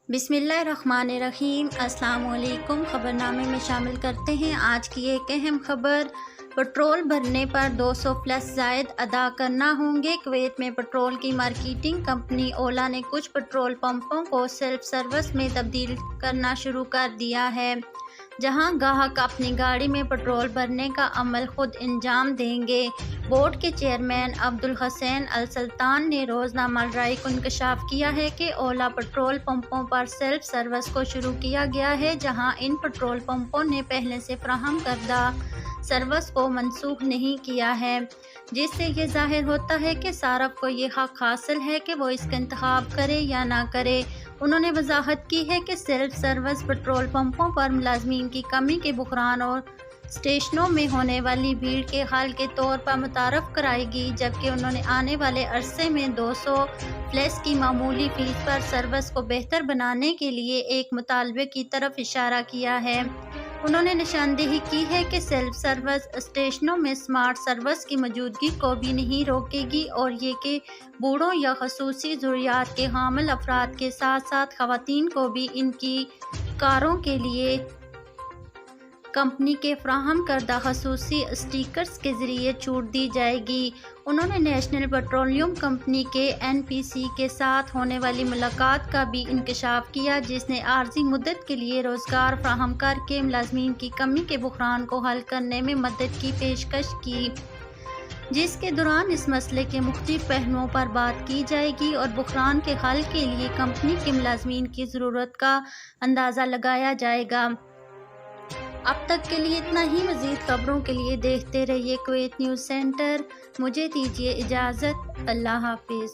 बिस्मिल्लाहिर्रहमानिर्रहीम। अस्सलाम वालेकुम। खबरनामे में शामिल करते हैं आज की एक अहम खबर। पेट्रोल भरने पर 200 प्लस ज़ायद अदा करना होंगे। कुवैत में पेट्रोल की मार्केटिंग कंपनी ओला ने कुछ पेट्रोल पंपों को सेल्फ सर्विस में तब्दील करना शुरू कर दिया है, जहां ग्राहक अपनी गाड़ी में पेट्रोल भरने का अमल खुद अंजाम देंगे। बोर्ड के चेयरमैन अब्दुल हसन अल सुल्तान ने रोज़नामा राय को इंकशाफ किया है कि ओला पेट्रोल पंपों पर सेल्फ सर्विस को शुरू किया गया है, जहां इन पेट्रोल पंपों ने पहले से फराहम करदा सर्विस को मनसूख नहीं किया है, जिससे ये जाहिर होता है कि सारफ को ये हक हासिल है कि वो इसका इंतखाब करे या ना करे। उन्होंने वजाहत की है कि सेल्फ सर्विस पेट्रोल पंपों पर मुलाजमीन की कमी के बहरान और स्टेशनों में होने वाली भीड़ के हल के तौर पर मुतारफ़ कराएगी, जबकि उन्होंने आने वाले अरसे में 200 प्लस की मामूली फीस पर सर्विस को बेहतर बनाने के लिए एक मुतालबे की तरफ इशारा किया है। उन्होंने निशानदेही की है कि सेल्फ सर्विस स्टेशनों में स्मार्ट सर्विस की मौजूदगी को भी नहीं रोकेगी और ये कि बूढ़ों या खसूसी ज़रूरियात के हामिल अफराद के साथ साथ ख़वातीन को भी इनकी कारों के लिए कंपनी के फ्राहम करदा खसूसी स्टिकर्स के ज़रिए छूट दी जाएगी। उन्होंने नेशनल पेट्रोलियम कंपनी के NPC के साथ होने वाली मुलाकात का भी इंकशाफ किया, जिसने आर्जी मुद्दत के लिए रोज़गार फ्राहम करके मुलाजमीन की कमी के बहरान को हल करने में मदद की पेशकश की, जिसके दौरान इस मसले के मुख्तलिफ पहलुओं पर बात की जाएगी और बहरान के हल के लिए कंपनी के मुलाजमीन की ज़रूरत का अंदाज़ा लगाया जाएगा। अब तक के लिए इतना ही। मज़ीद खबरों के लिए देखते रहिए कुवैत न्यूज़ सेंटर। मुझे दीजिए इजाज़त। अल्लाह हाफिज़।